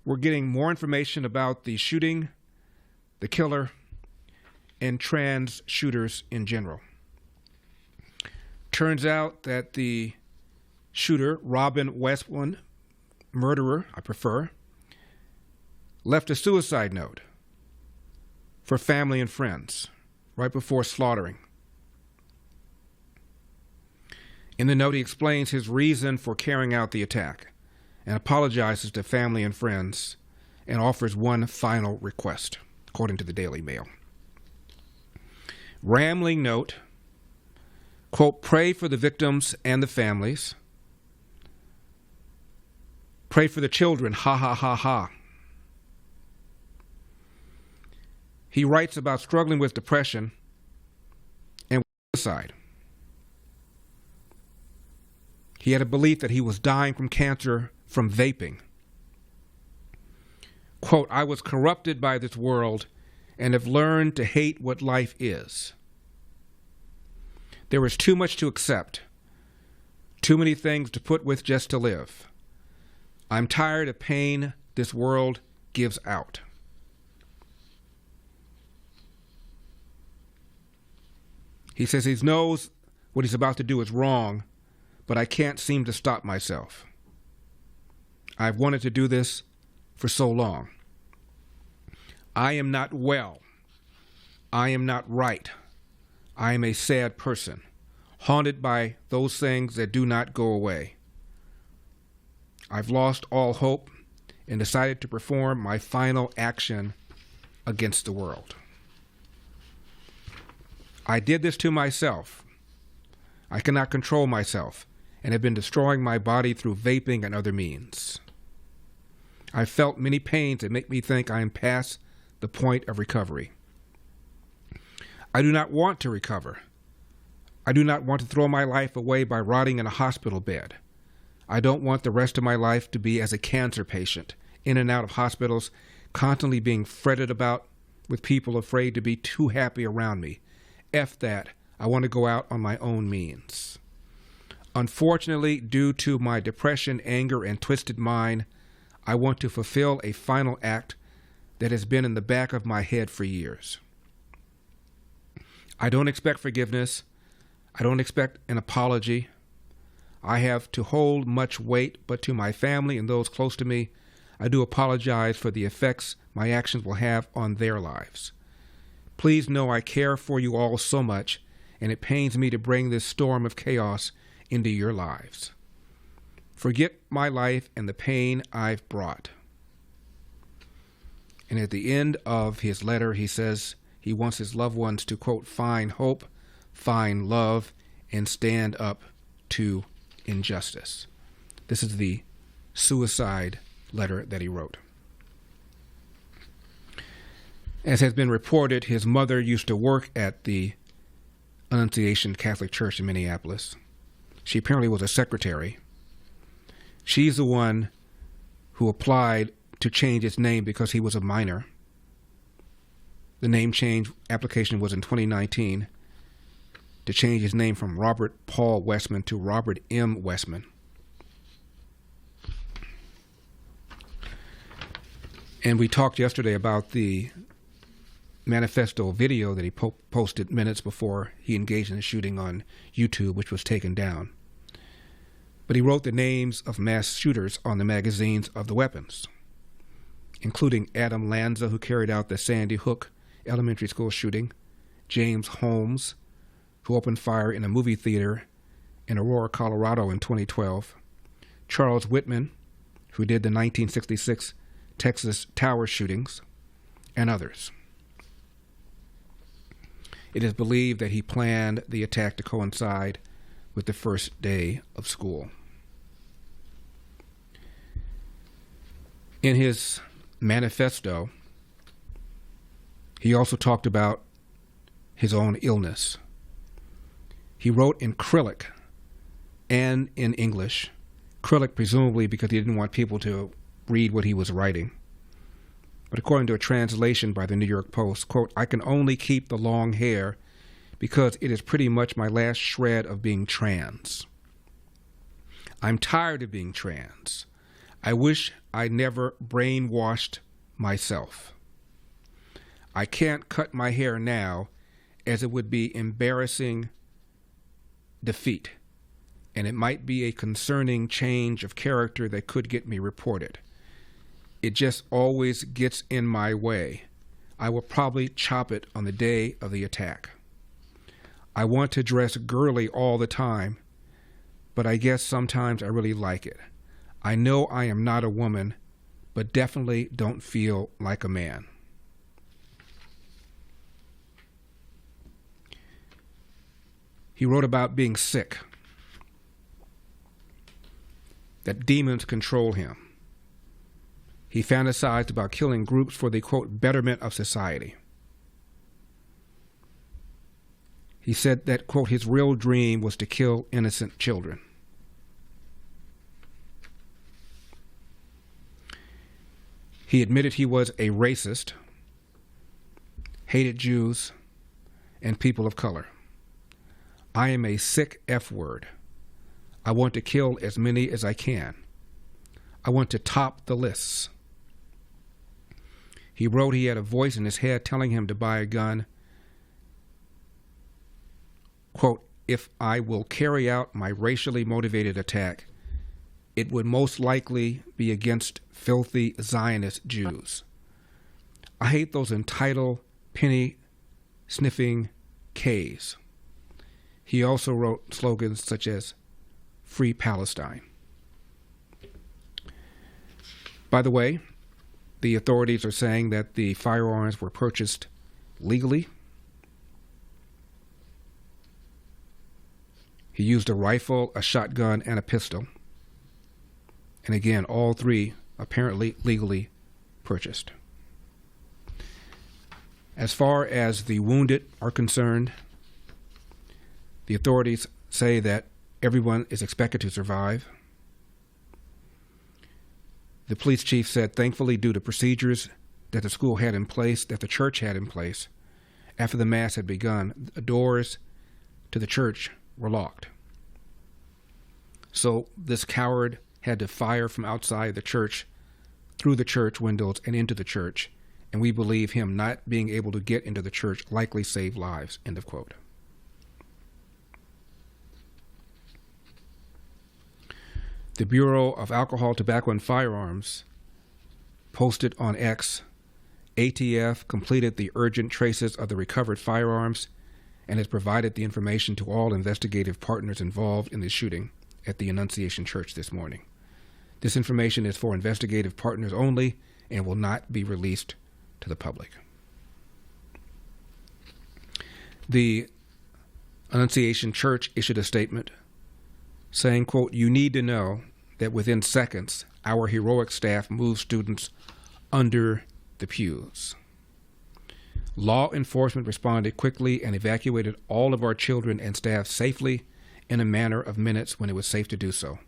we're getting more information about the shooting, the killer, and trans shooters in general. Turns out that the shooter, Robin Westman, murderer, I prefer, left a suicide note for family and friends right before slaughtering. In the note, he explains his reason for carrying out the attack and apologizes to family and friends and offers one final request, according to the Daily Mail. Rambling note, quote, pray for the victims and the families. Pray for the children, ha ha ha ha. He writes about struggling with depression and suicide. He had a belief that he was dying from cancer from vaping. Quote, I was corrupted by this world and have learned to hate what life is. There is too much to accept, too many things to put with just to live. I'm tired of pain this world gives out. He says he knows what he's about to do is wrong, but I can't seem to stop myself. I've wanted to do this for so long. I am not well. I am not right. I am a sad person, haunted by those things that do not go away. I've lost all hope and decided to perform my final action against the world. I did this to myself. I cannot control myself and have been destroying my body through vaping and other means. I've felt many pains that make me think I am past the point of recovery. I do not want to recover. I do not want to throw my life away by rotting in a hospital bed. I don't want the rest of my life to be as a cancer patient, in and out of hospitals, constantly being fretted about with people afraid to be too happy around me. F that. I want to go out on my own means. Unfortunately, due to my depression, anger, and twisted mind, I want to fulfill a final act that has been in the back of my head for years. I don't expect forgiveness. I don't expect an apology. I have to hold much weight, but to my family and those close to me, I do apologize for the effects my actions will have on their lives. Please know I care for you all so much, and it pains me to bring this storm of chaos into your lives. Forget my life and the pain I've brought. And at the end of his letter, he says he wants his loved ones to, quote, find hope, find love, and stand up to injustice. This is the suicide letter that he wrote. As has been reported, his mother used to work at the Annunciation Catholic Church in Minneapolis. She apparently was a secretary. She's the one who applied to change his name because he was a minor. The name change application was in 2019 to change his name from Robert Paul Westman to Robert M. Westman. And we talked yesterday about the Manifesto video that he posted minutes before he engaged in the shooting on YouTube, which was taken down. But he wrote the names of mass shooters on the magazines of the weapons, including Adam Lanza, who carried out the Sandy Hook elementary school shooting, James Holmes, who opened fire in a movie theater in Aurora, Colorado in 2012, Charles Whitman, who did the 1966 Texas Tower shootings, and others. It is believed that he planned the attack to coincide with the first day of school. In his manifesto, he also talked about his own illness. He wrote in Cyrillic and in English. Cyrillic presumably because he didn't want people to read what he was writing. But according to a translation by the New York Post, quote, I can only keep the long hair because it is pretty much my last shred of being trans. I'm tired of being trans. I wish I never brainwashed myself. I can't cut my hair now, as it would be embarrassing defeat, and it might be a concerning change of character that could get me reported. It just always gets in my way. I will probably chop it on the day of the attack. I want to dress girly all the time, but I guess sometimes I really like it. I know I am not a woman, but definitely don't feel like a man. He wrote about being sick, that demons control him. He fantasized about killing groups for the, quote, betterment of society. He said that, quote, his real dream was to kill innocent children. He admitted he was a racist, hated Jews, and people of color. I am a sick F word. I want to kill as many as I can. I want to top the lists. He wrote he had a voice in his head telling him to buy a gun. Quote, if I will carry out my racially motivated attack, it would most likely be against filthy Zionist Jews. I hate those entitled, penny-sniffing Ks. He also wrote slogans such as Free Palestine. By the way, the authorities are saying that the firearms were purchased legally. He used a rifle, a shotgun, and a pistol. And again, all three apparently legally purchased. As far as the wounded are concerned, the authorities say that everyone is expected to survive. The police chief said, thankfully, due to procedures that the school had in place, that the church had in place, after the mass had begun, the doors to the church were locked. So this coward had to fire from outside the church, through the church windows and into the church, and we believe him not being able to get into the church likely saved lives, end of quote. The Bureau of Alcohol, Tobacco, and Firearms posted on X, ATF completed the urgent traces of the recovered firearms and has provided the information to all investigative partners involved in the shooting at the Annunciation Church this morning. This information is for investigative partners only and will not be released to the public. The Annunciation Church issued a statement saying, quote, you need to know that within seconds, our heroic staff moved students under the pews. Law enforcement responded quickly and evacuated all of our children and staff safely in a matter of minutes when it was safe to do so.